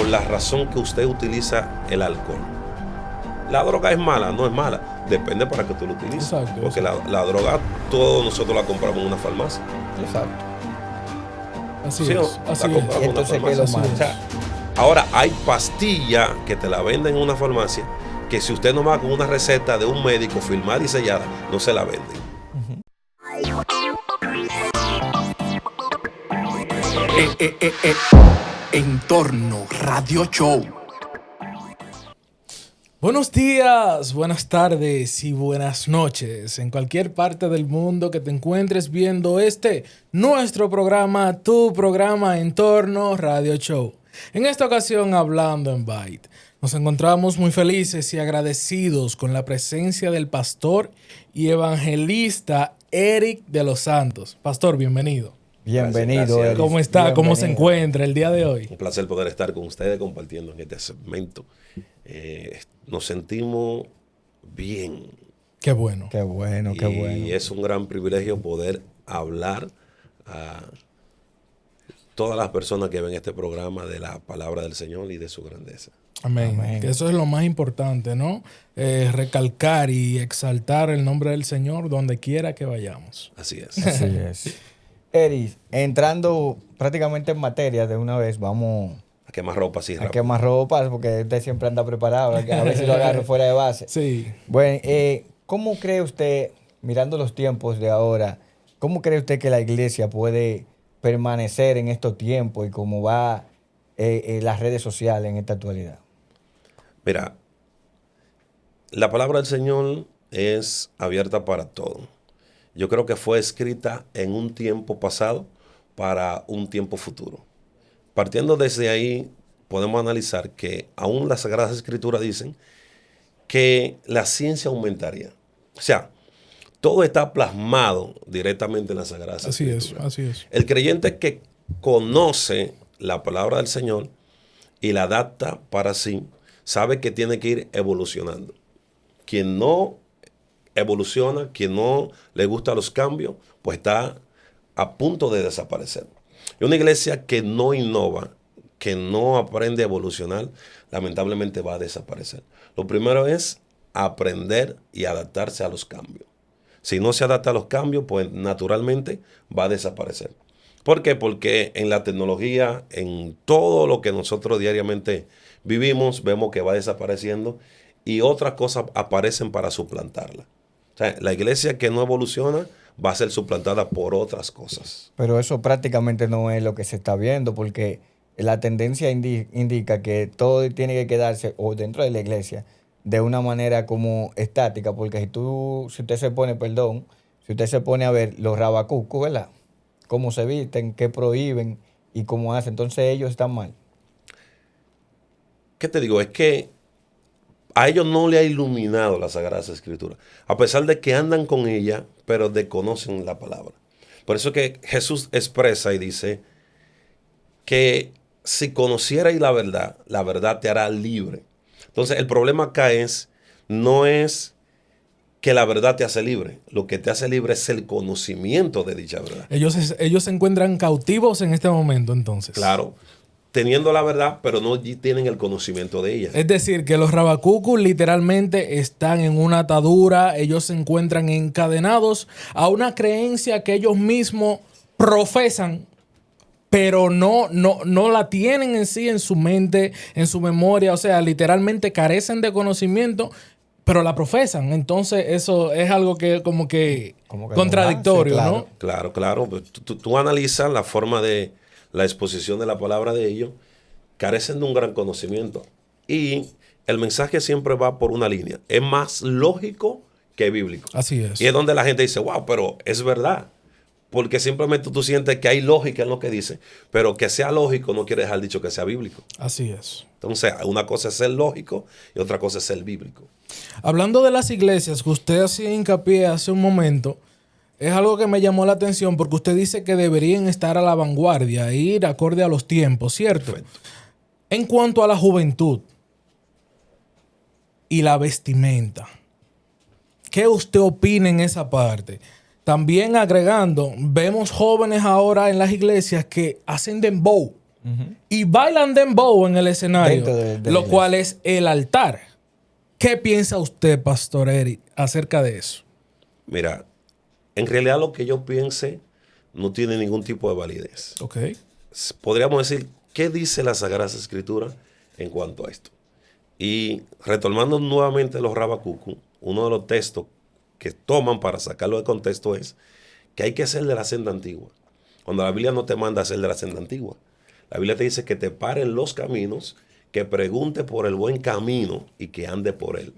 la razón que usted utiliza el alcohol. La droga es mala, no es mala. Depende para que tú lo utilices. Exacto, porque la droga, todos nosotros la compramos en una farmacia. Exacto. Así ¿Sí o no? es. Así La compramos es. Y en una entonces, ¿qué es farmacia. lo malo? O sea, ahora hay pastillas que te la venden en una farmacia que si usted no va con una receta de un médico firmada y sellada, no se la venden. Entorno Radio Show. Buenos días, buenas tardes y buenas noches en cualquier parte del mundo que te encuentres viendo nuestro programa, tu programa Entorno Radio Show. En esta ocasión hablando en Byte. Nos encontramos muy felices y agradecidos con la presencia del pastor y evangelista Eric de los Santos. Pastor, bienvenido. Bienvenido, Gracias. Eric. ¿Cómo está? Bienvenido. ¿Cómo se encuentra el día de hoy? Un placer poder estar con ustedes compartiendo en este segmento. Nos sentimos bien. Qué bueno. Qué bueno, qué bueno. Y es un gran privilegio poder hablar a todas las personas que ven este programa de la palabra del Señor y de su grandeza. Amén. Amén. Que eso es lo más importante, ¿no? Recalcar y exaltar el nombre del Señor donde quiera que vayamos. Así es. Así es. Eric, entrando prácticamente en materia de una vez, vamos A quemar ropa así a rápido. quemar ropas porque usted siempre anda preparado, a ver si lo agarro fuera de base. Sí. Bueno, ¿cómo cree usted, mirando los tiempos de ahora, cómo cree usted que la iglesia puede permanecer en estos tiempos y cómo va las redes sociales en esta actualidad? Mira, la palabra del Señor es abierta para todo. Yo creo que fue escrita en un tiempo pasado para un tiempo futuro. Partiendo desde ahí, podemos analizar que aún las Sagradas Escrituras dicen que la ciencia aumentaría. O sea, todo está plasmado directamente en las Sagradas Así es, Escrituras. así es. El creyente que conoce la palabra del Señor y la adapta para sí, sabe que tiene que ir evolucionando. Quien no evoluciona, quien no le gusta los cambios, pues está a punto de desaparecer. Y una iglesia que no innova, que no aprende a evolucionar, lamentablemente va a desaparecer. Lo primero es aprender y adaptarse a los cambios. Si no se adapta a los cambios, pues naturalmente va a desaparecer. ¿Por qué? Porque en la tecnología, en todo lo que nosotros diariamente vivimos, vemos que va desapareciendo y otras cosas aparecen para suplantarla. O sea, la iglesia que no evoluciona va a ser suplantada por otras cosas. Pero eso prácticamente no es lo que se está viendo, porque la tendencia indica que todo tiene que quedarse o dentro de la iglesia de una manera como estática, porque si usted se pone a ver los rabacucos, ¿verdad? Cómo se visten, qué prohíben y cómo hacen, entonces ellos están mal. ¿Qué te digo? Es que a ellos no le ha iluminado las Sagradas Escrituras, a pesar de que andan con ella, pero desconocen la palabra. Por eso que Jesús expresa y dice que si conocierais la verdad te hará libre. Entonces el problema acá no es que la verdad te hace libre. Lo que te hace libre es el conocimiento de dicha verdad. Ellos se encuentran cautivos en este momento, entonces. Claro, teniendo la verdad, pero no tienen el conocimiento de ella. Es decir, que los rabacucus literalmente están en una atadura, ellos se encuentran encadenados a una creencia que ellos mismos profesan, pero no la tienen en sí, en su mente, en su memoria. O sea, literalmente carecen de conocimiento, pero la profesan. Entonces, eso es algo que como que contradictorio, no va, sí, ¿no? claro. Claro. Pues tú analizas la forma de la exposición de la palabra de ellos, carecen de un gran conocimiento. Y el mensaje siempre va por una línea. Es más lógico que bíblico. Así es. Y es donde la gente dice, wow, pero es verdad. Porque simplemente tú sientes que hay lógica en lo que dice, pero que sea lógico no quiere dejar dicho que sea bíblico. Así es. Entonces, una cosa es ser lógico y otra cosa es ser bíblico. Hablando de las iglesias, que usted hacía hincapié hace un momento, es algo que me llamó la atención porque usted dice que deberían estar a la vanguardia, ir acorde a los tiempos, ¿cierto? Perfecto. En cuanto a la juventud y la vestimenta, ¿qué usted opina en esa parte? También agregando, vemos jóvenes ahora en las iglesias que hacen dembow. y bailan dembow en el escenario, Dentro de la lo iglesia. cual es el altar. ¿Qué piensa usted, Pastor Eri, acerca de eso? Mira, en realidad lo que yo piense no tiene ningún tipo de validez. Ok. Podríamos decir, ¿qué dice la Sagrada Escritura en cuanto a esto? Y retomando nuevamente los Rabacucu, uno de los textos que toman para sacarlo de contexto es que hay que ser de la senda antigua. Cuando la Biblia no te manda a ser de la senda antigua, la Biblia te dice que te paren los caminos, que pregunte por el buen camino y que ande por él.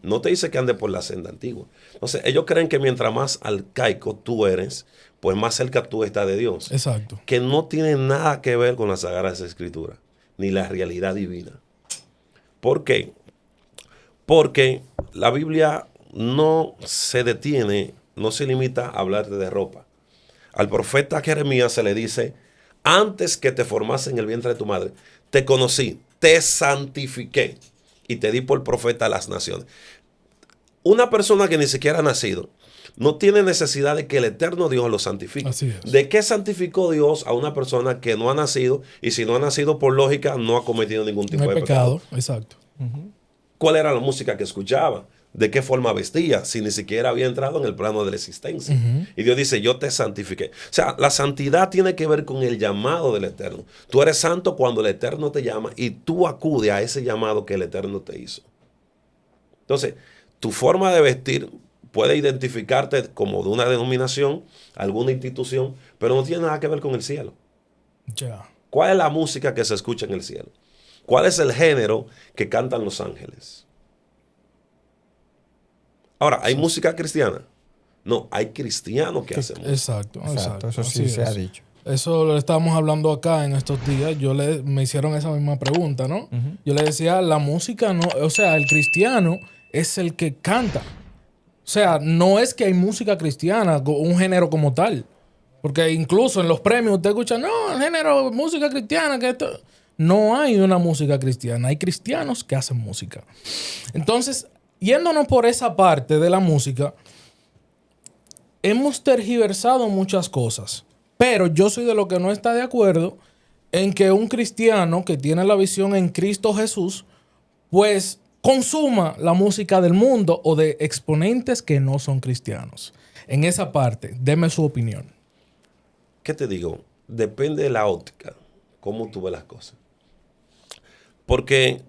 No te dice que ande por la senda antigua. Entonces, ellos creen que mientras más arcaico tú eres, pues más cerca tú estás de Dios. Exacto. Que no tiene nada que ver con las Sagradas Escrituras, ni la realidad divina. ¿Por qué? Porque la Biblia no se detiene, no se limita a hablarte de ropa. Al profeta Jeremías se le dice, antes que te formase en el vientre de tu madre, te conocí, te santifiqué y te di por profeta a las naciones. Una persona que ni siquiera ha nacido no tiene necesidad de que el eterno Dios lo santifique. Así es. ¿De qué santificó Dios a una persona que no ha nacido? Y si no ha nacido por lógica, no ha cometido ningún tipo No hay de pecado. Exacto. ¿Cuál era la música que escuchaba? ¿De qué forma vestía? Si ni siquiera había entrado en el plano de la existencia. Y Dios dice, yo te santifiqué. O sea, la santidad tiene que ver con el llamado del Eterno. Tú eres santo cuando el Eterno te llama y tú acudes a ese llamado que el Eterno te hizo. Entonces, tu forma de vestir puede identificarte como de una denominación, alguna institución, pero no tiene nada que ver con el cielo. Ya. ¿Cuál es la música que se escucha en el cielo? ¿Cuál es el género que cantan los ángeles? Ahora, ¿hay música cristiana? No, hay cristianos que hacen música. Exacto. Eso Así sí se es. ha dicho. Eso lo estábamos hablando acá en estos días. Me hicieron esa misma pregunta, ¿no? Yo le decía, la música no, o sea, el cristiano es el que canta. O sea, no es que hay música cristiana, un género como tal. Porque incluso en los premios usted escucha, no, el género, música cristiana, que esto. No hay una música cristiana, hay cristianos que hacen música. Entonces, yéndonos por esa parte de la música, hemos tergiversado muchas cosas. Pero yo soy de lo que no está de acuerdo en que un cristiano que tiene la visión en Cristo Jesús, pues consuma la música del mundo o de exponentes que no son cristianos. En esa parte, deme su opinión. ¿Qué te digo? Depende de la óptica, cómo tú ves las cosas. Porque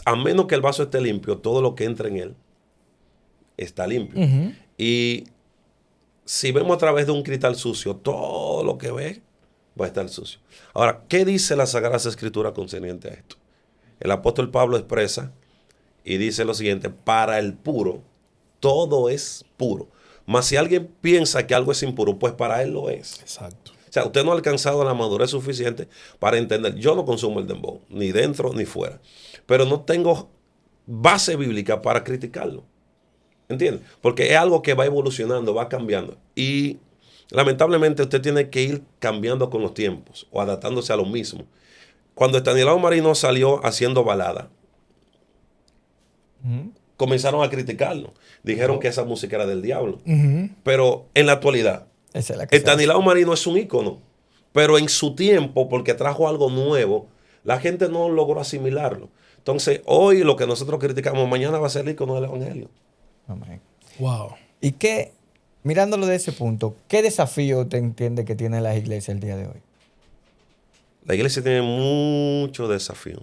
a menos que el vaso esté limpio, todo lo que entra en él está limpio. Y si vemos a través de un cristal sucio, todo lo que ve va a estar sucio. Ahora, ¿qué dice la Sagrada Escritura concerniente a esto? El apóstol Pablo expresa y dice lo siguiente, para el puro, todo es puro. Mas si alguien piensa que algo es impuro, pues para él lo es. Exacto. O sea, usted no ha alcanzado la madurez suficiente para entender. Yo no consumo el dembow, ni dentro ni fuera. Pero no tengo base bíblica para criticarlo. ¿Entiende? Porque es algo que va evolucionando, va cambiando. Y lamentablemente usted tiene que ir cambiando con los tiempos o adaptándose a lo mismo. Cuando Estanislao Marino salió haciendo balada, comenzaron a criticarlo. Dijeron que esa música era del diablo. Pero en la actualidad, Esa es la que se Estanislao Marino es un ícono. Pero en su tiempo, porque trajo algo nuevo, la gente no logró asimilarlo. Entonces, hoy lo que nosotros criticamos, mañana va a ser el ícono del evangelio. Amén. Wow. ¿Y qué, mirándolo de ese punto, qué desafío te entiende que tienen las iglesias el día de hoy? La iglesia tiene muchos desafíos.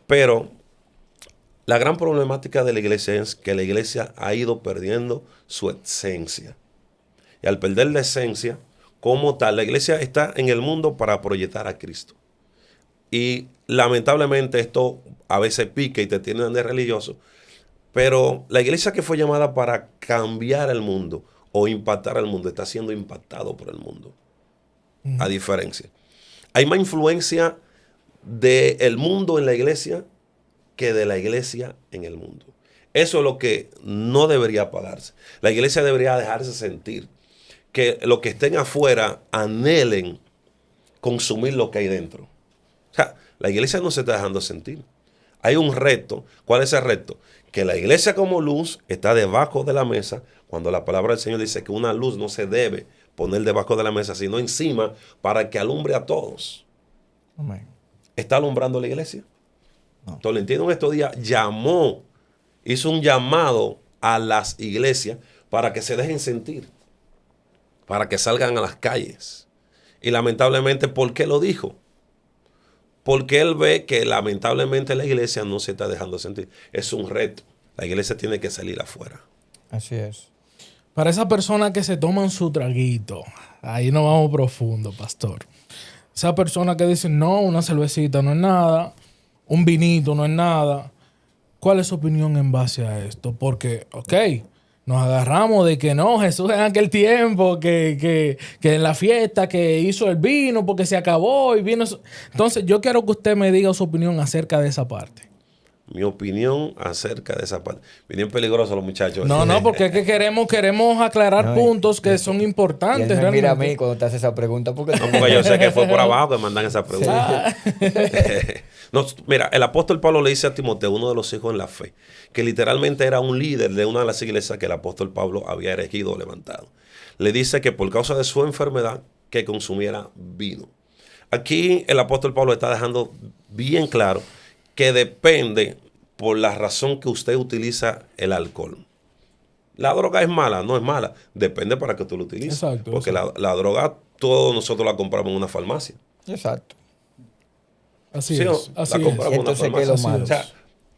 Pero la gran problemática de la iglesia es que la iglesia ha ido perdiendo su esencia. Y al perder la esencia, como tal, la iglesia está en el mundo para proyectar a Cristo. Y lamentablemente esto a veces pica y te tienen de religioso. Pero la iglesia que fue llamada para cambiar el mundo o impactar al mundo está siendo impactado por el mundo. A diferencia. Hay más influencia del mundo en la iglesia que de la iglesia en el mundo. Eso es lo que no debería apagarse. La iglesia debería dejarse sentir. Que los que estén afuera anhelen consumir lo que hay dentro. O sea, la iglesia no se está dejando sentir. Hay un reto. ¿Cuál es el reto? Que la iglesia como luz está debajo de la mesa, cuando la palabra del Señor dice que una luz no se debe poner debajo de la mesa, sino encima para que alumbre a todos. Amén. ¿Está alumbrando la iglesia? No. Tolentino en estos días hizo un llamado a las iglesias para que se dejen sentir, para que salgan a las calles. Y lamentablemente, ¿por qué lo dijo? Porque él ve que lamentablemente la iglesia no se está dejando sentir. Es un reto. La iglesia tiene que salir afuera. Así es. Para esas personas que se toman su traguito, ahí no vamos profundo, pastor. Esas personas que dicen, no, una cervecita no es nada, un vinito no es nada. ¿Cuál es su opinión en base a esto? Porque, ok, nos agarramos de que no, Jesús en aquel tiempo, que en la fiesta que hizo el vino porque se acabó y vino. Entonces, yo quiero que usted me diga su opinión acerca de esa parte. Mi opinión acerca de esa parte. Vienen peligrosos los muchachos. No, porque es que queremos aclarar No, puntos que son Y él importantes me realmente. mira a mí cuando te hace esa pregunta porque No, porque yo sé que fue por abajo que mandan esa pregunta. No, mira, el apóstol Pablo le dice a Timoteo, uno de los hijos en la fe, que literalmente era un líder de una de las iglesias que el apóstol Pablo había erigido o levantado. Le dice que por causa de su enfermedad, que consumiera vino. Aquí el apóstol Pablo está dejando bien claro que depende por la razón que usted utiliza el alcohol. La droga es mala, no es mala. Depende para que tú lo utilices. Exacto, Porque exacto. la droga todos nosotros la compramos en una farmacia. Exacto. Así ¿Sí o es. no? Así La es. compramos en una Entonces, ¿qué es lo farmacia. malo? O sea,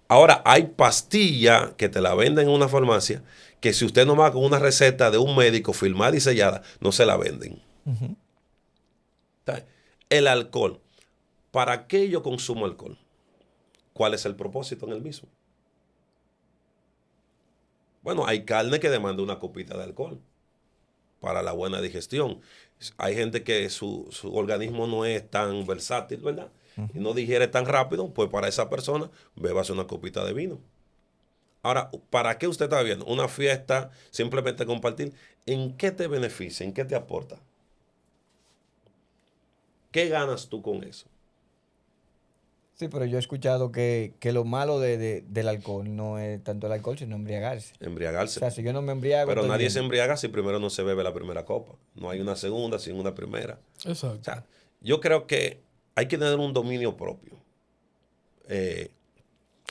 ahora hay pastillas que te la venden en una farmacia que si usted no va con una receta de un médico firmada y sellada, no se la venden. Ujú. O sea, el alcohol. ¿Para qué yo consumo alcohol? ¿Cuál es el propósito en el mismo? Bueno, hay carne que demanda una copita de alcohol para la buena digestión. Hay gente que su organismo no es tan versátil, ¿verdad? Y no digiere tan rápido, pues para esa persona, bébase una copita de vino. Ahora, ¿para qué usted está viendo? Una fiesta, simplemente compartir. ¿En qué te beneficia? ¿En qué te aporta? ¿Qué ganas tú con eso? Sí, pero yo he escuchado que lo malo del alcohol no es tanto el alcohol, sino embriagarse. O Embriagarse. sea, si yo no me embriago, Pero estoy nadie bien. se embriaga si primero no se bebe la primera copa. No hay una segunda sin una primera. O Exacto. sea, yo creo que hay que tener un dominio propio.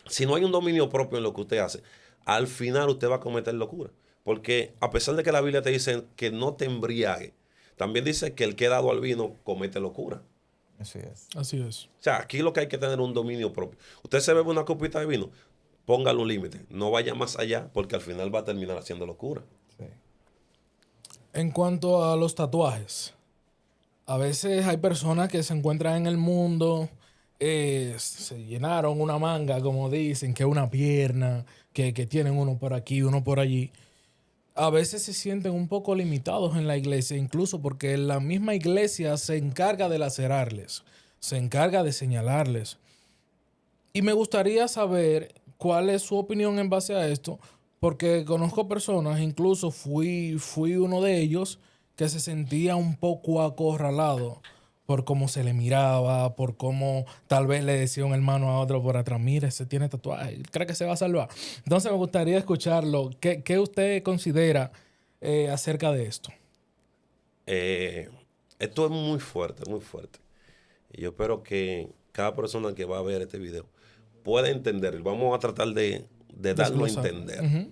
Si no hay un dominio propio en lo que usted hace, al final usted va a cometer locura. Porque a pesar de que la Biblia te dice que no te embriague, también dice que el que ha dado al vino comete locura. Así es. Así es. O sea, aquí lo que hay que tener es un dominio propio. Usted se bebe una copita de vino, póngale un límite. No vaya más allá porque al final va a terminar haciendo locura. Sí. En cuanto a los tatuajes, a veces hay personas que se encuentran en el mundo, se llenaron una manga, como dicen, que una pierna, que tienen uno por aquí, uno por allí. A veces se sienten un poco limitados en la iglesia, incluso porque la misma iglesia se encarga de lacerarles, se encarga de señalarles. Y me gustaría saber cuál es su opinión en base a esto, porque conozco personas, incluso fui uno de ellos, que se sentía un poco acorralado por cómo se le miraba, por cómo tal vez le decía un hermano a otro por atrás, mire, ese tiene tatuaje, cree que se va a salvar. Entonces me gustaría escucharlo. ¿Qué usted considera acerca de esto? Esto es muy fuerte, muy fuerte. Y yo espero que cada persona que va a ver este video pueda entender. Vamos a tratar de darlo a Desglosar. entender. Ujú.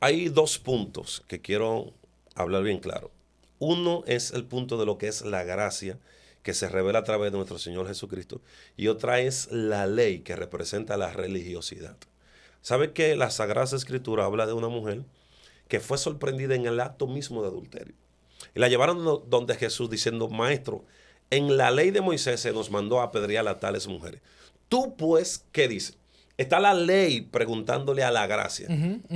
Hay dos puntos que quiero hablar bien claro. Uno es el punto de lo que es la gracia que se revela a través de nuestro Señor Jesucristo. Y otra es la ley que representa la religiosidad. ¿Sabe que la Sagrada Escritura habla de una mujer que fue sorprendida en el acto mismo de adulterio? Y la llevaron donde Jesús diciendo, maestro, en la ley de Moisés se nos mandó a apedrear a tales mujeres. Tú pues, ¿qué dices? Está la ley preguntándole a la gracia.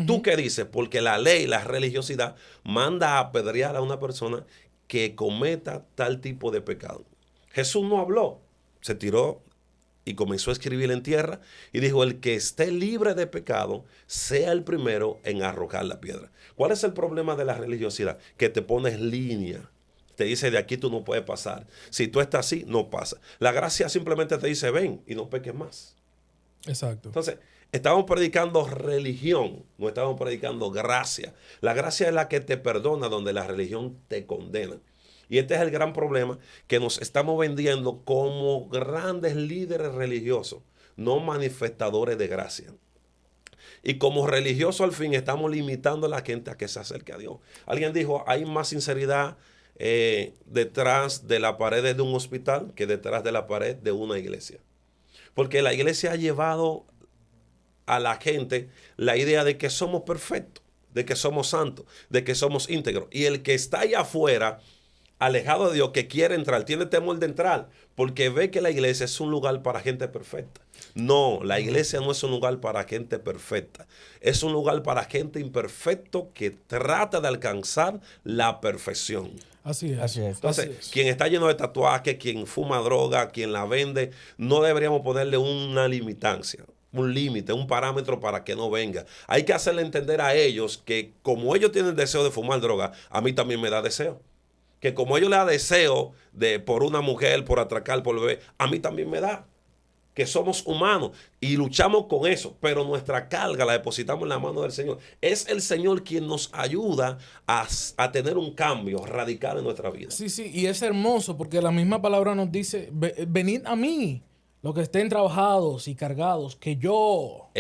¿Tú qué dices? Porque la ley, la religiosidad, manda a apedrear a una persona que cometa tal tipo de pecado. Jesús no habló, se tiró y comenzó a escribir en tierra y dijo, el que esté libre de pecado, sea el primero en arrojar la piedra. ¿Cuál es el problema de la religiosidad? Que te pones línea. Te dice, de aquí tú no puedes pasar. Si tú estás así, no pasa. La gracia simplemente te dice, ven y no peques más. Exacto. Entonces, estamos predicando religión, no estamos predicando gracia. La gracia es la que te perdona, donde la religión te condena. Y este es el gran problema, que nos estamos vendiendo como grandes líderes religiosos, no manifestadores de gracia. Y como religiosos al fin estamos limitando a la gente a que se acerque a Dios. Alguien dijo, hay más sinceridad detrás de la pared de un hospital que detrás de la pared de una iglesia. Porque la iglesia ha llevado a la gente la idea de que somos perfectos, de que somos santos, de que somos íntegros. Y el que está allá afuera, alejado de Dios, que quiere entrar, tiene temor de entrar, porque ve que la iglesia es un lugar para gente perfecta. No, la iglesia no es un lugar para gente perfecta. Es un lugar para gente imperfecto que trata de alcanzar la perfección. Así es. Así es. Entonces, Así es. quien está lleno de tatuajes, quien fuma droga, quien la vende, no deberíamos ponerle una limitancia, un límite, un parámetro para que no venga. Hay que hacerle entender a ellos que como ellos tienen deseo de fumar droga, a mí también me da deseo. Que como ellos le da deseo de por una mujer, por atracar, por beber, a mí también me da. Que somos humanos y luchamos con eso, pero nuestra carga la depositamos en la mano del Señor. Es el Señor quien nos ayuda a tener un cambio radical en nuestra vida. Sí, sí, y es hermoso porque la misma palabra nos dice, venid a mí, los que estén trabajados y cargados, que yo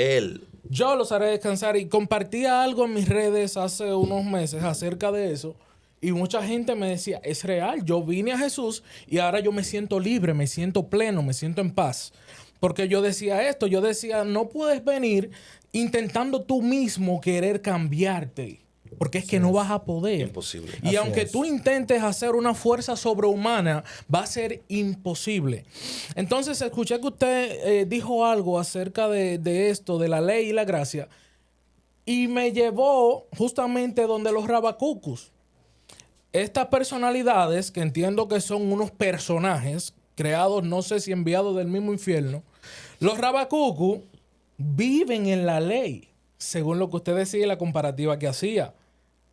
los haré descansar. Y compartía algo en mis redes hace unos meses acerca de eso. Y mucha gente me decía, es real, yo vine a Jesús y ahora yo me siento libre, me siento pleno, me siento en paz. Porque yo decía esto, yo decía, no puedes venir intentando tú mismo querer cambiarte. Porque es que no vas a poder. Imposible. Y Así aunque es. tú intentes hacer una fuerza sobrehumana, va a ser imposible. Entonces, escuché que usted dijo algo acerca de esto, de la ley y la gracia. Y me llevó justamente donde los rabacucus. Estas personalidades, que entiendo que son unos personajes creados, no sé si enviados del mismo infierno, los rabacucus viven en la ley, según lo que usted decía y la comparativa que hacía.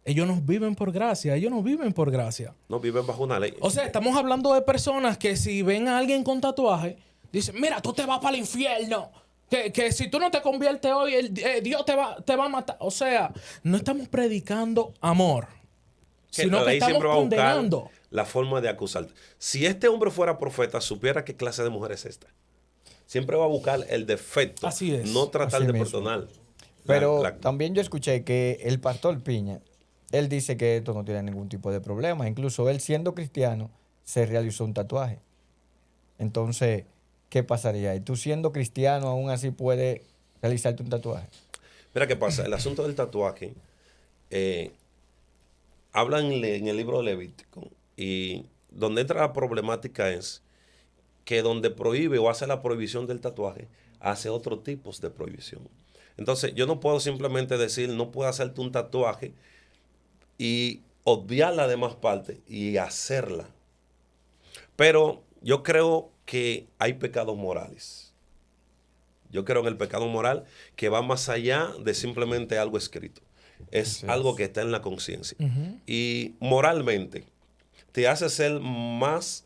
Ellos no viven por gracia, ellos no viven por gracia. No viven bajo una ley. O sea, estamos hablando de personas que si ven a alguien con tatuaje, dicen, mira, tú te vas para el infierno. Que si tú no te conviertes hoy, Dios te va a matar. O sea, no estamos predicando amor, Que sino la que ley estamos siempre va a buscar condenando. la forma de acusarte. Si este hombre fuera profeta, supiera qué clase de mujer es esta. Siempre va a buscar el defecto. Así es. No tratar Así de mismo. perdonar. Pero La- también yo escuché que el pastor Piña, él dice que esto no tiene ningún tipo de problema. Incluso él, siendo cristiano, se realizó un tatuaje. Entonces, ¿qué pasaría? ¿Y tú, siendo cristiano, aún así puedes realizarte un tatuaje? Mira qué pasa. El asunto del tatuaje habla en el libro de Levítico, y donde entra la problemática es que donde prohíbe o hace la prohibición del tatuaje, hace otros tipos de prohibición. Entonces, yo no puedo simplemente decir, no puedo hacerte un tatuaje y obviar la demás parte y hacerla. Pero yo creo que hay pecados morales. Yo creo en el pecado moral que va más allá de simplemente algo escrito. Es Así es. algo que está en la conciencia. Y moralmente te hace ser más,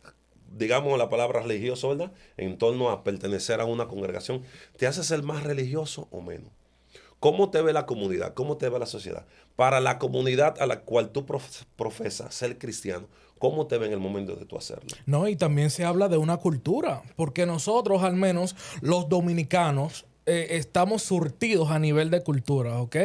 digamos la palabra religioso, ¿verdad? En torno a pertenecer a una congregación. ¿Te hace ser más religioso o menos? ¿Cómo te ve la comunidad? ¿Cómo te ve la sociedad? Para la comunidad a la cual tú profesas ser cristiano, ¿cómo te ve en el momento de tú hacerlo? No, y también se habla de una cultura, porque nosotros, al menos los dominicanos, estamos surtidos a nivel de cultura, ¿ok?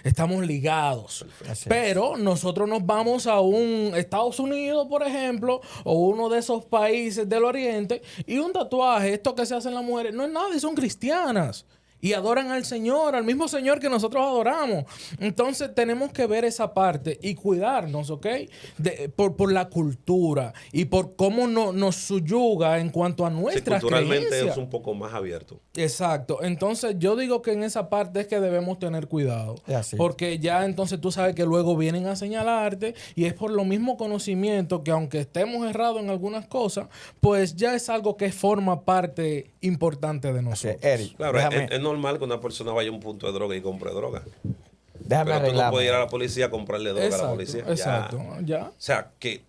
Estamos ligados. Así es. Pero nosotros nos vamos a un Estados Unidos, por ejemplo, o uno de esos países del Oriente, y un tatuaje, esto que se hacen las mujeres, no es nada, y son cristianas. Y adoran al Señor, al mismo Señor que nosotros adoramos. Entonces tenemos que ver esa parte y cuidarnos, ¿ok? Por la cultura y por cómo nos subyuga en cuanto a Sí, nuestras culturalmente creencias. es un poco más abierto. Exacto. Entonces yo digo que en esa parte es que debemos tener cuidado. Es así. Porque ya entonces tú sabes que luego vienen a señalarte y es por lo mismo conocimiento que aunque estemos errados en algunas cosas, pues ya es algo que forma parte importante de Así nosotros. es. Eric, Claro, déjame, es normal que una persona vaya a un punto de droga y compre droga. déjame Pero tú no arreglarme. puedes ir a la policía a comprarle droga a la Exacto, policía. exacto. Ya. O sea, que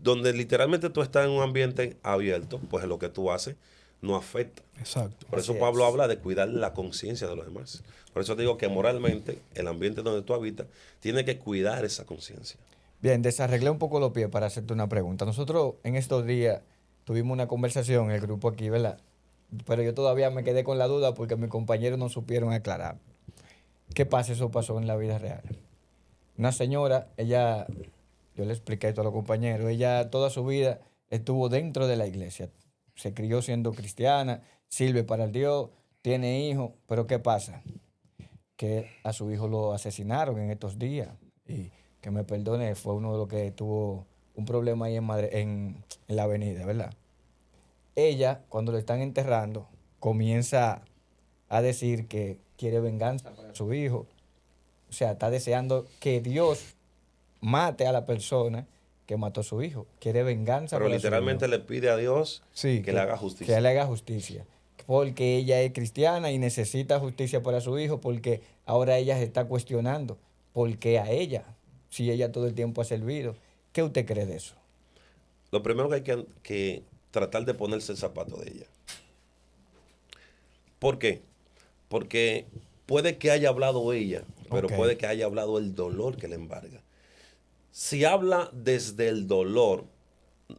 donde literalmente tú estás en un ambiente abierto, pues lo que tú haces no afecta. Exacto. Por eso Así Pablo es. habla de cuidar la conciencia de los demás. Por eso te digo que moralmente el ambiente donde tú habitas tiene que cuidar esa conciencia. Bien, desarreglé un poco los pies para hacerte una pregunta. Nosotros en estos días tuvimos una conversación en el grupo aquí, ¿verdad? Pero yo todavía me quedé con la duda porque mis compañeros no supieron aclarar. ¿Qué pasa? Eso pasó en la vida real. Una señora, ella, yo le expliqué esto a los compañeros, ella toda su vida estuvo dentro de la iglesia. Se crió siendo cristiana, sirve para el Dios, tiene hijos, pero ¿qué pasa? Que a su hijo lo asesinaron en estos días. Y que me perdone, fue uno de los que tuvo un problema ahí en la avenida, ¿verdad? Ella, cuando lo están enterrando, comienza a decir que quiere venganza para su hijo. O sea, está deseando que Dios mate a la persona que mató a su hijo. Quiere venganza Pero para su hijo. literalmente le pide a Dios Sí, que le haga justicia. que le haga justicia. Porque ella es cristiana y necesita justicia para su hijo, porque ahora ella se está cuestionando por qué a ella, si ella todo el tiempo ha servido. ¿Qué usted cree de eso? Lo primero que hay que tratar de ponerse el zapato de ella. ¿Por qué? Porque puede que haya hablado ella, pero Ok. puede que haya hablado el dolor que le embarga. Si habla desde el dolor,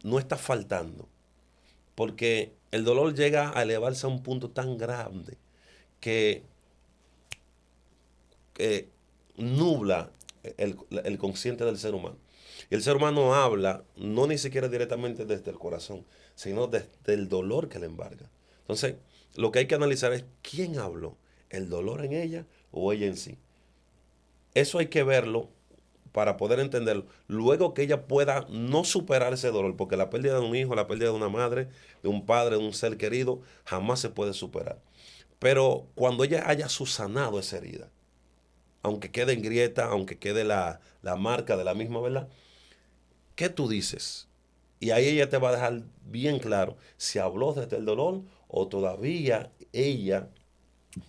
no está faltando. Porque el dolor llega a elevarse a un punto tan grande que nubla el consciente del ser humano. Y el ser humano habla no ni siquiera directamente desde el corazón, sino desde el dolor que le embarga. Entonces, lo que hay que analizar es quién habló, el dolor en ella o ella en sí. Eso hay que verlo para poder entenderlo. Luego que ella pueda no superar ese dolor, porque la pérdida de un hijo, la pérdida de una madre, de un padre, de un ser querido, jamás se puede superar. Pero cuando ella haya subsanado esa herida, aunque quede en grieta, aunque quede la marca de la misma, ¿verdad? ¿Qué tú dices? Y ahí ella te va a dejar bien claro si habló desde el dolor o todavía ella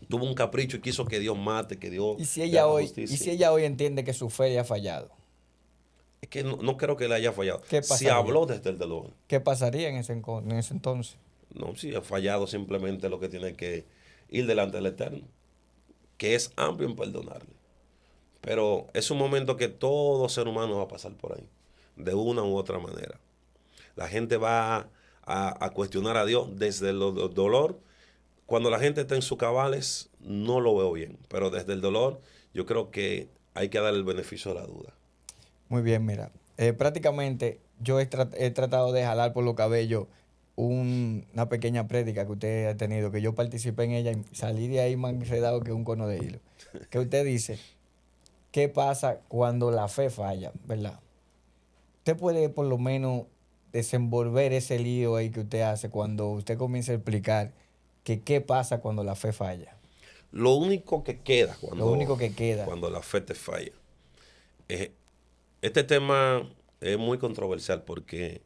tuvo un capricho y quiso que Dios mate, que Dios ¿Y si le ella haga hoy, justicia. y si ella hoy entiende que su fe le ha fallado? Es que no creo que le haya fallado. ¿Qué Si pasaría? habló desde el dolor. ¿Qué pasaría en ese entonces? No, si ha fallado simplemente lo que tiene que ir delante del Eterno, que es amplio en perdonarle. Pero es un momento que todo ser humano va a pasar por ahí, de una u otra manera. La gente va a cuestionar a Dios desde el dolor. Cuando la gente está en sus cabales, no lo veo bien. Pero desde el dolor, yo creo que hay que dar el beneficio de la duda. Muy bien, mira. Prácticamente yo he tratado de jalar por los cabellos una pequeña prédica que usted ha tenido, que yo participé en ella y salí de ahí más enredado que un cono de hilo. Que usted dice, ¿qué pasa cuando la fe falla, verdad? Usted puede por lo menos desenvolver ese lío ahí que usted hace cuando usted comienza a explicar que qué pasa cuando la fe falla. Lo único que queda Lo único que queda. cuando la fe te falla. Este tema es muy controversial porque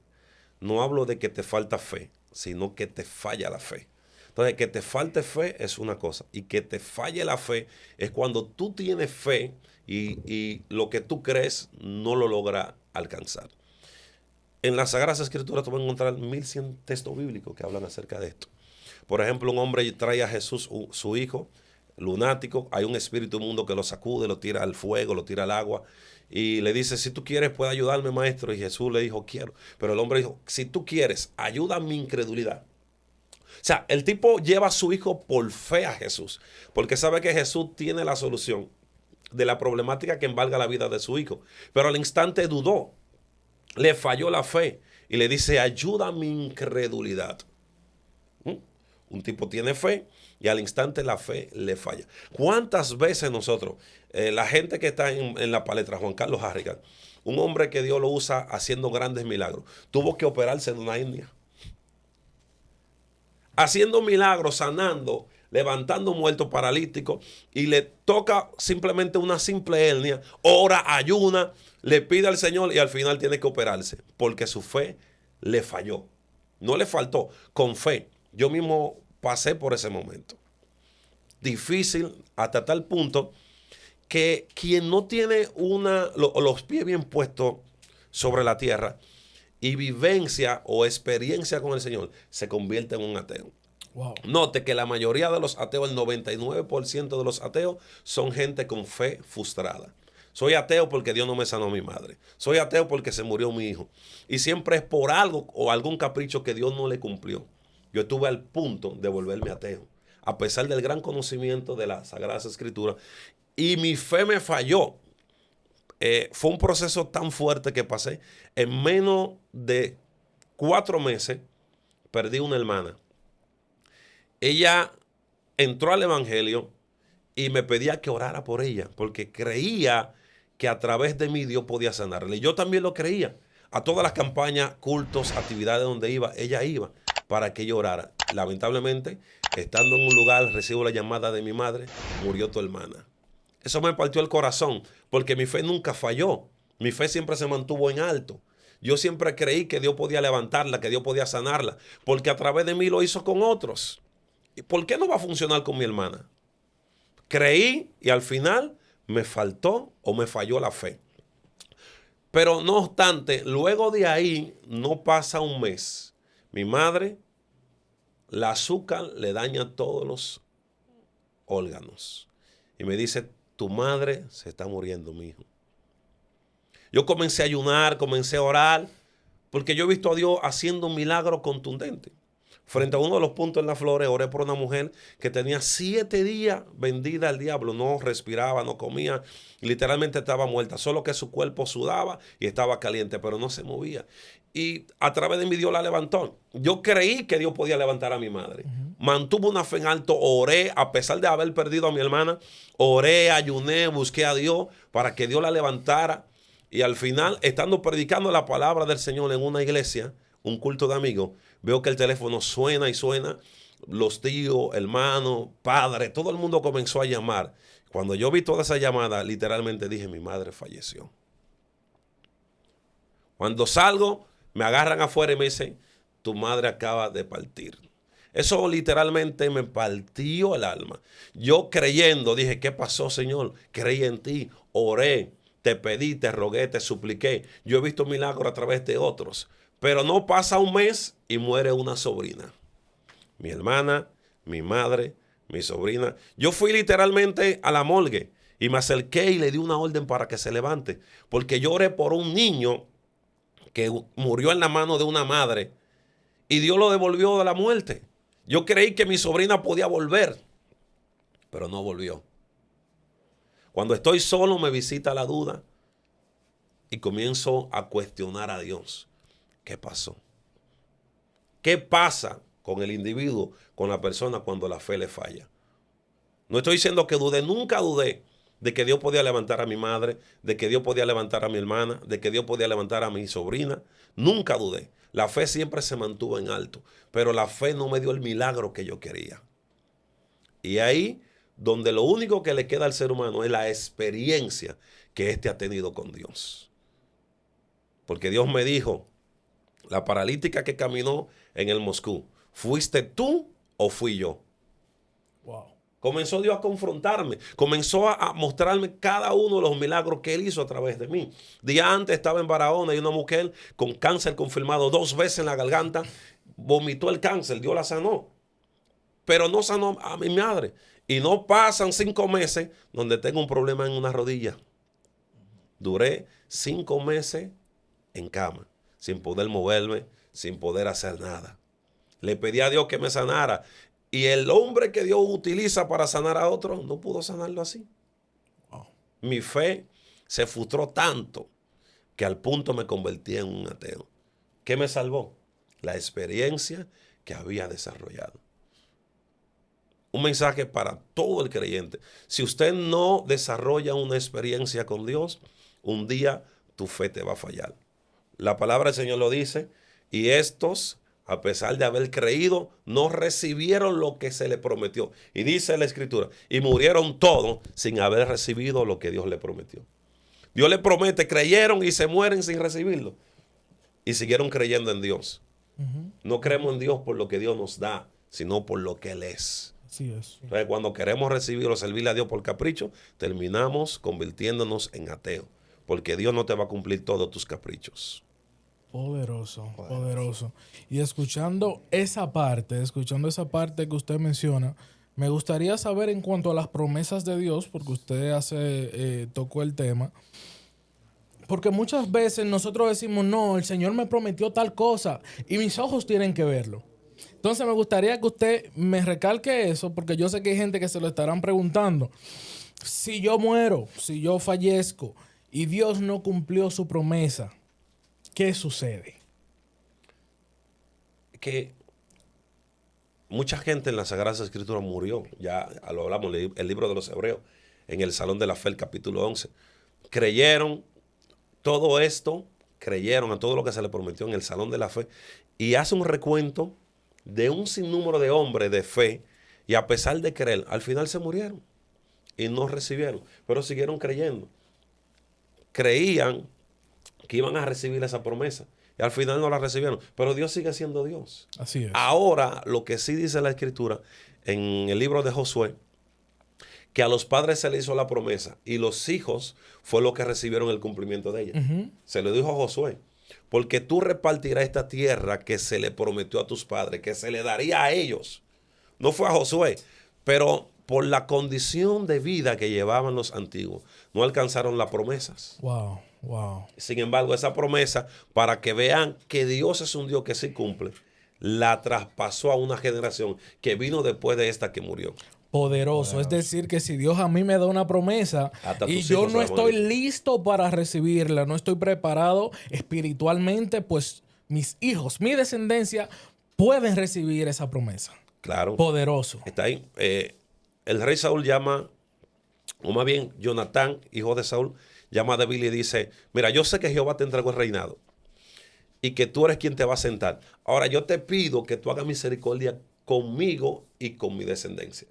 no hablo de que te falta fe, sino que te falla la fe. Entonces, que te falte fe es una cosa y que te falle la fe es cuando tú tienes fe y lo que tú crees no lo logra alcanzar. En las Sagradas Escrituras tú vas a encontrar 1100 textos bíblicos que hablan acerca de esto. Por ejemplo, un hombre trae a Jesús, su hijo, lunático. Hay un espíritu inmundo que lo sacude, lo tira al fuego, lo tira al agua. Y le dice, si tú quieres, puede ayudarme, maestro. Y Jesús le dijo, quiero. Pero el hombre dijo, si tú quieres, ayuda a mi incredulidad. O sea, el tipo lleva a su hijo por fe a Jesús. Porque sabe que Jesús tiene la solución de la problemática que embarga la vida de su hijo. Pero al instante dudó. Le falló la fe. Y le dice, ayuda a mi incredulidad. Un tipo tiene fe y al instante la fe le falla. ¿Cuántas veces nosotros, la gente que está en la palestra, Juan Carlos Harrigan, un hombre que Dios lo usa haciendo grandes milagros, tuvo que operarse en una hernia? Haciendo milagros, sanando, levantando muertos paralíticos y le toca simplemente una simple hernia, ora, ayuna, le pide al Señor y al final tiene que operarse porque su fe le falló. No le faltó, con fe. Yo mismo pasé por ese momento. Difícil hasta tal punto que quien no tiene los pies bien puestos sobre la tierra y vivencia o experiencia con el Señor, se convierte en un ateo. Wow. Note que la mayoría de los ateos, el 99% de los ateos, son gente con fe frustrada. Soy ateo porque Dios no me sanó a mi madre. Soy ateo porque se murió mi hijo. Y siempre es por algo o algún capricho que Dios no le cumplió. Yo estuve al punto de volverme ateo, a pesar del gran conocimiento de las Sagradas Escrituras. Y mi fe me falló. Fue un proceso tan fuerte que pasé. En menos de 4 meses, perdí una hermana. Ella entró al Evangelio y me pedía que orara por ella, porque creía que a través de mí Dios podía sanarle. Yo también lo creía. A todas las campañas, cultos, actividades donde iba, ella iba para que yo orara. Lamentablemente, estando en un lugar, recibo la llamada de mi madre, murió tu hermana. Eso me partió el corazón, porque mi fe nunca falló. Mi fe siempre se mantuvo en alto. Yo siempre creí que Dios podía levantarla, que Dios podía sanarla, porque a través de mí lo hizo con otros. ¿Y por qué no va a funcionar con mi hermana? Creí y al final me faltó o me falló la fe. Pero no obstante, luego de ahí no pasa un mes. Mi madre, el azúcar le daña todos los órganos. Y me dice, tu madre se está muriendo, mi hijo. Yo comencé a ayunar, comencé a orar, porque yo he visto a Dios haciendo un milagro contundente. Frente a uno de los puntos en Las Flores, oré por una mujer que tenía 7 días vendida al diablo. No respiraba, no comía, literalmente estaba muerta. Solo que su cuerpo sudaba y estaba caliente, pero no se movía. Y a través de mí Dios la levantó. Yo creí que Dios podía levantar a mi madre. Mantuve una fe en alto, oré, a pesar de haber perdido a mi hermana. Oré, ayuné, busqué a Dios para que Dios la levantara. Y al final, estando predicando la palabra del Señor en una iglesia, un culto de amigos, veo que el teléfono suena y suena. Los tíos, hermanos, padres, todo el mundo comenzó a llamar. Cuando yo vi toda esa llamada, literalmente dije, mi madre falleció. Cuando salgo, me agarran afuera y me dicen, tu madre acaba de partir. Eso literalmente me partió el alma. Yo creyendo, dije, ¿qué pasó, Señor? Creí en ti, oré, te pedí, te rogué, te supliqué. Yo he visto milagros a través de otros. Pero no pasa un mes y muere una sobrina. Mi hermana, mi madre, mi sobrina. Yo fui literalmente a la morgue y me acerqué y le di una orden para que se levante. Porque yo oré por un niño que murió en la mano de una madre y Dios lo devolvió de la muerte. Yo creí que mi sobrina podía volver, pero no volvió. Cuando estoy solo me visita la duda y comienzo a cuestionar a Dios. ¿Qué pasó? ¿Qué pasa con el individuo, con la persona cuando la fe le falla? No estoy diciendo que dudé, nunca dudé de que Dios podía levantar a mi madre, de que Dios podía levantar a mi hermana, de que Dios podía levantar a mi sobrina. Nunca dudé. La fe siempre se mantuvo en alto, pero la fe no me dio el milagro que yo quería. Y ahí donde lo único que le queda al ser humano es la experiencia que éste ha tenido con Dios. Porque Dios me dijo, la paralítica que caminó en el Moscú, ¿fuiste tú o fui yo? Wow. Comenzó Dios a confrontarme, comenzó a mostrarme cada uno de los milagros que Él hizo a través de mí. Día antes estaba en Barahona y una mujer con cáncer confirmado 2 veces en la garganta, vomitó el cáncer, Dios la sanó. Pero no sanó a mi madre. Y no pasan 5 meses donde tengo un problema en una rodilla. Duré 5 meses en cama, sin poder moverme, sin poder hacer nada. Le pedí a Dios que me sanara. Y el hombre que Dios utiliza para sanar a otro no pudo sanarlo así. Wow. Mi fe se frustró tanto que al punto me convertí en un ateo. ¿Qué me salvó? La experiencia que había desarrollado. Un mensaje para todo el creyente. Si usted no desarrolla una experiencia con Dios, un día tu fe te va a fallar. La palabra del Señor lo dice, y estos, a pesar de haber creído, no recibieron lo que se les prometió. Y dice la Escritura, y murieron todos sin haber recibido lo que Dios les prometió. Dios les promete, creyeron y se mueren sin recibirlo. Y siguieron creyendo en Dios. No creemos en Dios por lo que Dios nos da, sino por lo que Él es. Así es. Entonces, cuando queremos recibir o servirle a Dios por capricho, terminamos convirtiéndonos en ateo. Porque Dios no te va a cumplir todos tus caprichos. Poderoso, poderoso. Y escuchando esa parte que usted menciona, Me gustaría saber en cuanto a las promesas de Dios, porque usted tocó el tema. Porque muchas veces nosotros decimos, no, el Señor me prometió tal cosa y mis ojos tienen que verlo. Entonces me gustaría que usted me recalque eso, porque yo sé que hay gente que se lo estarán preguntando. Si yo muero, si yo fallezco y Dios no cumplió su promesa, ¿qué sucede? Que mucha gente en las Sagradas Escrituras murió. Ya lo hablamos, el libro de los Hebreos, en el Salón de la Fe, el capítulo 11. Creyeron todo esto, creyeron a todo lo que se le prometió en el Salón de la Fe, y hace un recuento de un sinnúmero de hombres de fe, y a pesar de creer, al final se murieron y no recibieron, pero siguieron creyendo. Creían que iban a recibir esa promesa y al final no la recibieron, pero Dios sigue siendo Dios. Así es. Ahora, lo que sí dice la Escritura en el libro de Josué, que a los padres se les hizo la promesa y los hijos fue lo que recibieron el cumplimiento de ella. Se lo dijo a Josué, porque tú repartirás esta tierra que se le prometió a tus padres, que se le daría a ellos. No fue a Josué, pero por la condición de vida que llevaban los antiguos, no alcanzaron las promesas. Wow. Sin embargo, esa promesa, para que vean que Dios es un Dios que sí cumple, la traspasó a una generación que vino después de esta que murió. Poderoso. Es decir, que si Dios a mí me da una promesa y yo no estoy listo para recibirla, no estoy preparado espiritualmente, pues mis hijos, mi descendencia, pueden recibir esa promesa. Claro. Poderoso. Está ahí. El rey Saúl llama, o más bien Jonatán, hijo de Saúl, llama a David y dice, mira, yo sé que Jehová te entregó el reinado y que tú eres quien te va a sentar. Ahora yo te pido que tú hagas misericordia conmigo y con mi descendencia.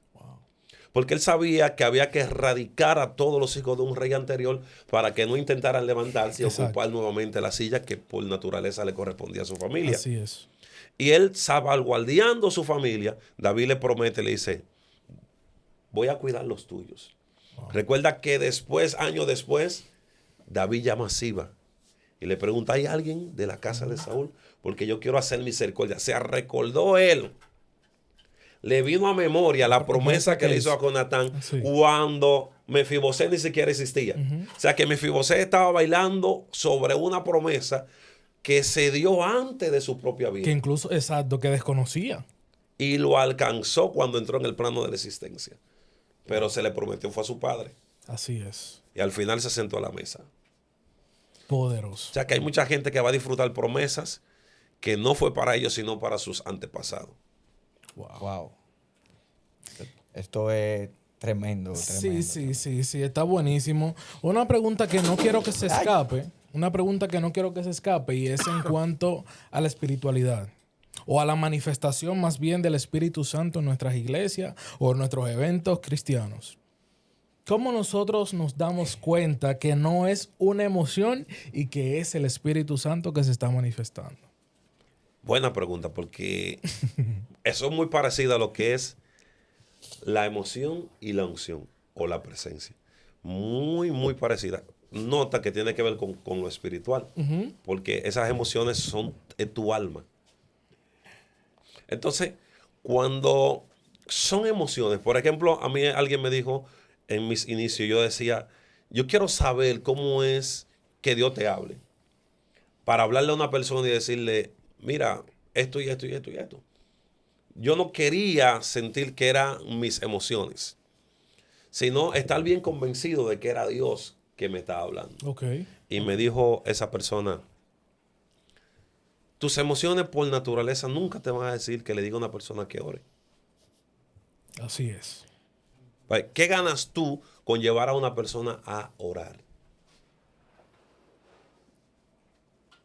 Porque él sabía que había que erradicar a todos los hijos de un rey anterior para que no intentaran levantarse y ocupar nuevamente la silla que por naturaleza le correspondía a su familia. Así es. Y él, salvaguardando a su familia, David le promete, le dice, voy a cuidar los tuyos. Recuerda que después, años después, David llama a Siba y le pregunta, ¿hay alguien de la casa de Saúl? Porque yo quiero hacer misericordia. Se recordó él. Le vino a memoria la promesa que le hizo a Jonatán cuando Mefibosé ni siquiera existía. O sea que Mefibosé estaba bailando sobre una promesa que se dio antes de su propia vida. Que incluso, exacto, que desconocía. Y lo alcanzó cuando entró en el plano de la existencia. Pero se le prometió, fue a su padre. Así es. Y al final se sentó a la mesa. Poderoso. O sea que hay mucha gente que va a disfrutar promesas que no fue para ellos, sino para sus antepasados. Wow. Esto es tremendo. Sí, está buenísimo. Una pregunta que no quiero que se escape. Una pregunta que no quiero que se escape y es en cuanto a la espiritualidad o a la manifestación más bien del Espíritu Santo en nuestras iglesias o en nuestros eventos cristianos. ¿Cómo nosotros nos damos cuenta que no es una emoción y que es el Espíritu Santo que se está manifestando? Buena pregunta, porque eso es muy parecido a lo que es la emoción y la unción o la presencia. Muy, muy parecida. Nota que tiene que ver con lo espiritual, porque esas emociones son tu alma. Entonces, cuando son emociones, por ejemplo, a mí alguien me dijo en mis inicios, yo decía, yo quiero saber cómo es que Dios te hable. Para hablarle a una persona y decirle, mira, esto y esto y esto y esto. Yo no quería sentir que eran mis emociones, sino estar bien convencido de que era Dios que me estaba hablando. Y me dijo esa persona, tus emociones por naturaleza nunca te van a decir que le diga a una persona que ore. Así es. ¿Qué ganas tú con llevar a una persona a orar?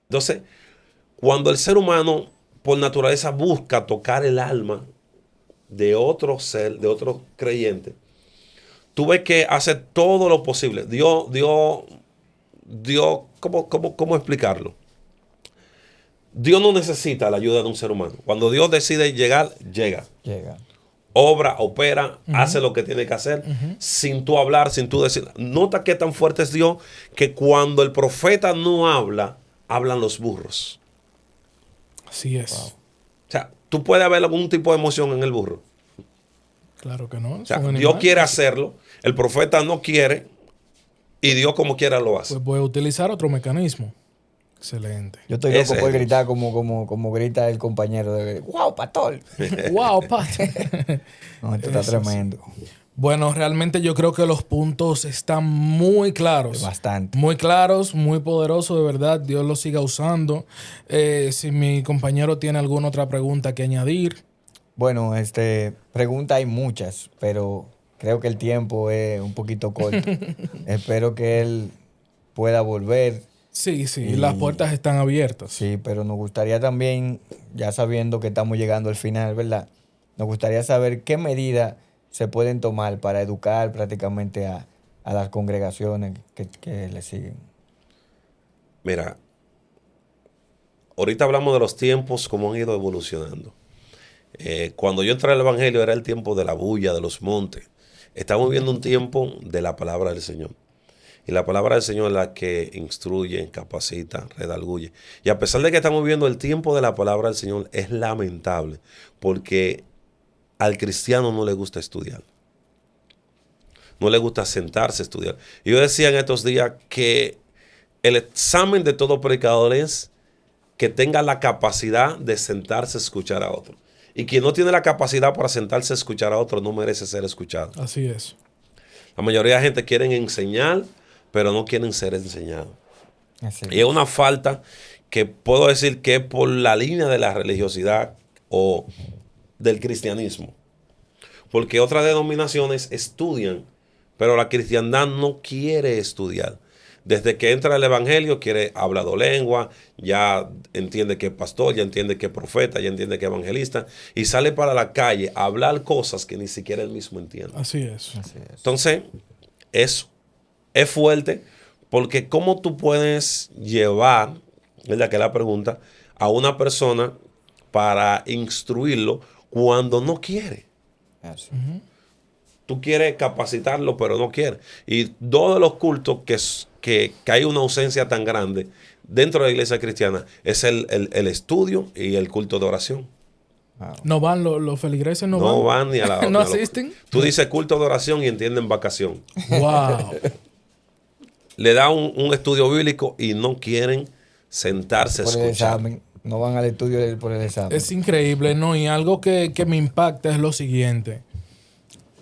Entonces, cuando el ser humano por naturaleza busca tocar el alma de otro ser, de otro creyente, tú ves que hace todo lo posible. Dios, ¿cómo explicarlo? Dios no necesita la ayuda de un ser humano. Cuando Dios decide llegar, llega. Obra, opera, hace lo que tiene que hacer, sin tú hablar, sin tú decir. Nota qué tan fuerte es Dios que cuando el profeta no habla, hablan los burros. Así es. Wow. O sea, tú puedes haber algún tipo de emoción en el burro. Claro que no. O sea, Dios quiere hacerlo, el profeta no quiere y Dios como quiera lo hace. Pues voy a utilizar otro mecanismo. Excelente. Yo estoy Ese loco por es Dios. gritar como grita el compañero de ¡Wow, pastor! Wow, Pat. No, esto está Eso tremendo. Bueno, realmente yo creo que los puntos están muy claros. Bastante. Muy claros, muy poderosos, de verdad. Dios los siga usando. Si mi compañero tiene alguna otra pregunta que añadir. Bueno, preguntas hay muchas, pero creo que el tiempo es un poquito corto. Espero que él pueda volver. Sí, sí, Y- las puertas están abiertas. Sí, pero nos gustaría también, ya sabiendo que estamos llegando al final, ¿verdad? Nos gustaría saber qué medidas se pueden tomar para educar prácticamente a las congregaciones que le siguen. Mira, ahorita hablamos de los tiempos, cómo han ido evolucionando. Cuando yo entré al Evangelio era el tiempo de la bulla, de los montes. Estamos viviendo un tiempo de la palabra del Señor. Y la palabra del Señor es la que instruye, capacita, redarguye. Y a pesar de que estamos viviendo el tiempo de la palabra del Señor, es lamentable porque al cristiano no le gusta estudiar. No le gusta sentarse a estudiar. Y yo decía en estos días que el examen de todo predicador es que tenga la capacidad de sentarse a escuchar a otro. Y quien no tiene la capacidad para sentarse a escuchar a otro no merece ser escuchado. Así es. La mayoría de gente quieren enseñar, pero no quieren ser enseñados. Así. Y es una falta que puedo decir que es por la línea de la religiosidad o del cristianismo. Porque otras denominaciones estudian, pero la cristiandad no quiere estudiar. Desde que entra el evangelio, quiere hablar lengua, ya entiende que es pastor, ya entiende que es profeta, ya entiende que es evangelista, y sale para la calle a hablar cosas que ni siquiera él mismo entiende. Así es. Así es. Entonces, eso es fuerte, porque ¿cómo tú puedes llevar, ¿verdad? Que es la pregunta, a una persona para instruirlo cuando no quiere? Así. Tú quieres capacitarlo, pero no quieres. Y dos de los cultos que hay una ausencia tan grande dentro de la iglesia cristiana es el estudio y el culto de oración. Wow. ¿No van los feligreses? ¿No, No van ni a la... ¿No ni a asisten? Tú dices culto de oración y entienden vacación. Wow. Le da un estudio bíblico y no quieren sentarse a Por el escuchar. examen. No van al estudio por el examen. Es increíble, ¿no? Y algo que me impacta es lo siguiente.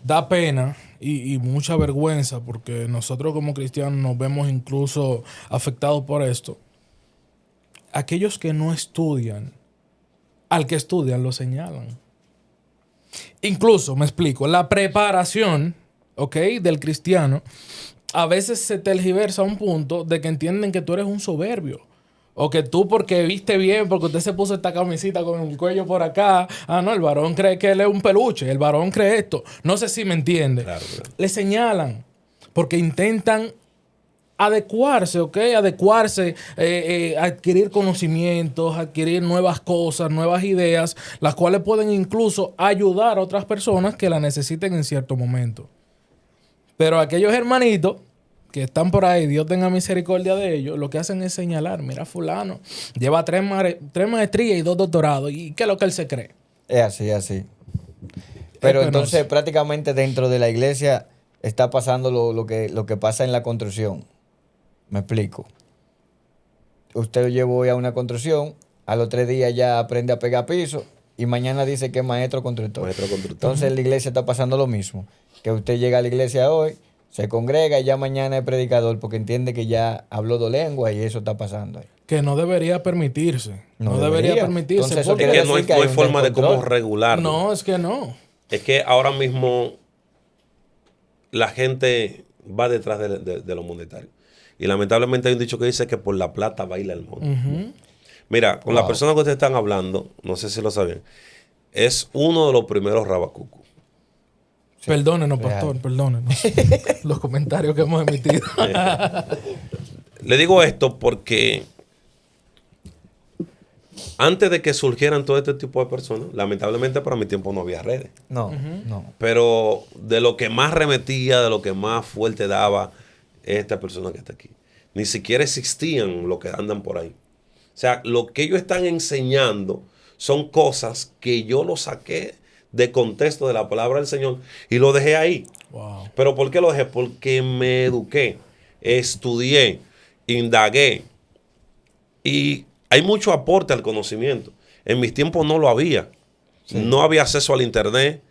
Da pena y mucha vergüenza porque nosotros como cristianos nos vemos incluso afectados por esto. Aquellos que no estudian, al que estudian lo señalan. Incluso, me explico, la preparación, ¿ok?, del cristiano a veces se tergiversa a un punto de que entienden que tú eres un soberbio. O que tú porque viste bien, porque usted se puso esta camisita con el cuello por acá. Ah, no, el varón cree que él es un peluche. El varón cree esto. No sé si me entiende. Claro, claro. Le señalan porque intentan adecuarse, ¿ok? Adecuarse, adquirir conocimientos, adquirir nuevas cosas, nuevas ideas, las cuales pueden incluso ayudar a otras personas que la necesiten en cierto momento. Pero aquellos hermanitos que están por ahí, Dios tenga misericordia de ellos, lo que hacen es señalar, mira fulano, lleva tres maestrías y 2 doctorados. ¿Y qué es lo que él se cree? Es así, así. Pero penoso. entonces prácticamente dentro de la iglesia está pasando lo que pasa en la construcción. Me explico. Usted lleva hoy a una construcción, a los 3 días ya aprende a pegar piso y mañana dice que es maestro constructor. Maestro constructor. Entonces en la iglesia está pasando lo mismo. Que usted llega a la iglesia hoy, se congrega y ya mañana es predicador porque entiende que ya habló 2 lenguas y eso está pasando ahí. Que no debería permitirse. No, No debería debería. permitirse. Entonces, eso porque- Es quiere que no hay, decir que no hay hay un forma de cómo descontrol. regularlo. No, es que no. Es que ahora mismo la gente va detrás de lo monetario. Y lamentablemente hay un dicho que dice que por la plata baila el mundo. Ujú. Mira, con la Wow. persona que ustedes están hablando, no sé si lo saben, es uno de los primeros rabacucos. Perdónenos, real. pastor, perdónenos. Los comentarios que hemos emitido. Le digo esto porque antes de que surgieran todo este tipo de personas, lamentablemente para mi tiempo no había redes. No, no. Pero de lo que más remetía, de lo que más fuerte daba esta persona que está aquí. Ni siquiera existían los que andan por ahí. O sea, lo que ellos están enseñando son cosas que yo lo saqué de contexto de la palabra del Señor y lo dejé ahí. Wow. ¿Pero por qué lo dejé? Porque me eduqué, estudié, indagué y hay mucho aporte al conocimiento. En mis tiempos no lo había. Sí. No había acceso al internet,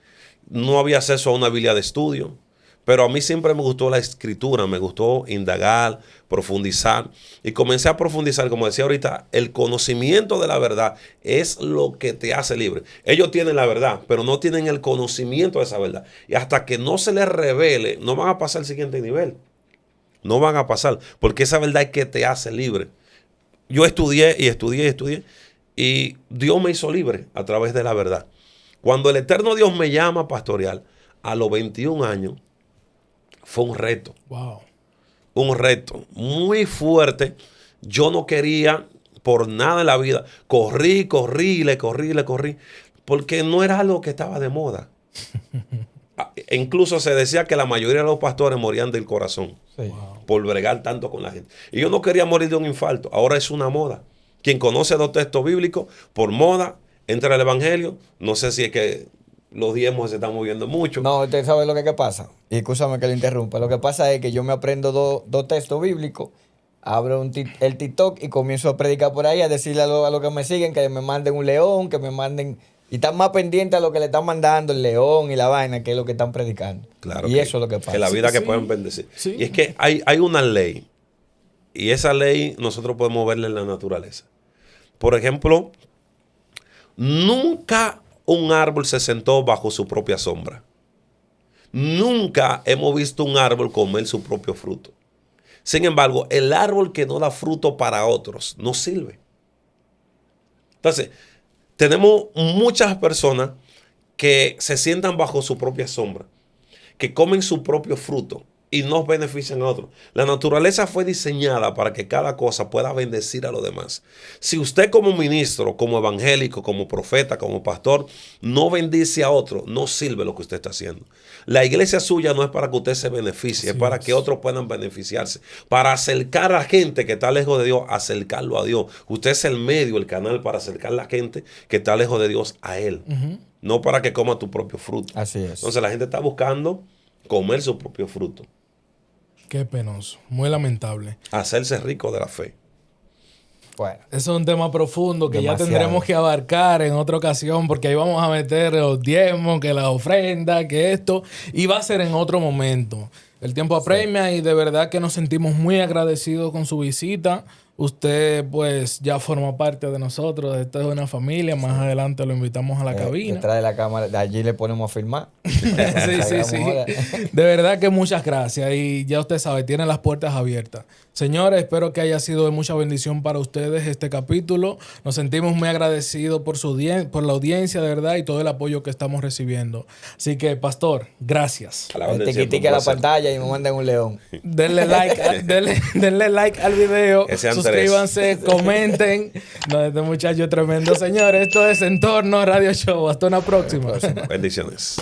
no había acceso a una Biblia de estudio. Pero a mí siempre me gustó la escritura, me gustó indagar, profundizar. Y comencé a profundizar, como decía ahorita, el conocimiento de la verdad es lo que te hace libre. Ellos tienen la verdad, pero no tienen el conocimiento de esa verdad. Y hasta que no se les revele, no van a pasar al siguiente nivel. No van a pasar, porque esa verdad es que te hace libre. Yo estudié y estudié y estudié, y Dios me hizo libre a través de la verdad. Cuando el eterno Dios me llama a pastorear, a los 21 años, fue un reto. Wow. Un reto muy fuerte. Yo no quería por nada en la vida. Corrí, porque no era algo que estaba de moda. Incluso se decía que la mayoría de los pastores morían del corazón. Sí. Wow. Por bregar tanto con la gente. Y yo no quería morir de un infarto. Ahora es una moda. Quien conoce los textos bíblicos, por moda, entra al evangelio. No sé si es que los diezmos se están moviendo mucho. No, usted sabe lo que pasa. Y escúchame que lo interrumpa. Lo que pasa es que yo me aprendo dos textos bíblicos, abro el TikTok y comienzo a predicar por ahí, a decirle a los que me siguen que me manden un león, que me manden... Y están más pendientes a lo que le están mandando el león y la vaina, que es lo que están predicando. Claro. Y eso es lo que pasa. Que la vida Sí, que pueden bendecir. Sí. Y es que hay una ley. Y esa ley nosotros podemos verla en la naturaleza. Por ejemplo, nunca un árbol se sentó bajo su propia sombra. Nunca hemos visto un árbol comer su propio fruto. Sin embargo, el árbol que no da fruto para otros no sirve. Entonces, tenemos muchas personas que se sientan bajo su propia sombra, que comen su propio fruto y no benefician a otros. La naturaleza fue diseñada para que cada cosa pueda bendecir a los demás. Si usted como ministro, como evangélico, como profeta, como pastor, no bendice a otro, no sirve lo que usted está haciendo. La iglesia suya no es para que usted se beneficie, es para que otros puedan beneficiarse. Para acercar a la gente que está lejos de Dios, acercarlo a Dios. Usted es el medio, el canal para acercar a la gente que está lejos de Dios a Él. No para que coma tu propio fruto. Así es. Entonces la gente está buscando comer su propio fruto. Qué penoso, muy lamentable. Hacerse rico de la fe. Bueno. Eso es un tema profundo que Demasiado. ya tendremos que abarcar en otra ocasión, porque ahí vamos a meter los diezmos, que la ofrenda, que esto, y va a ser en otro momento. El tiempo apremia y de verdad que nos sentimos muy agradecidos con su visita. Usted pues ya forma parte de nosotros, esto es una familia, más adelante lo invitamos a la cabina. Detrás de la cámara, de allí le ponemos a filmar. Sí. De verdad que muchas gracias y ya usted sabe, tiene las puertas abiertas. Señores, espero que haya sido de mucha bendición para ustedes este capítulo. Nos sentimos muy agradecidos por la audiencia, de verdad, y todo el apoyo que estamos recibiendo. Así que, pastor, gracias. Te quitique la pantalla y me manden un león. Denle like al video. Suscríbanse, comenten. No, este muchacho es tremendo, señores. Esto es Entorno Radio Show. Hasta una próxima. Bendiciones.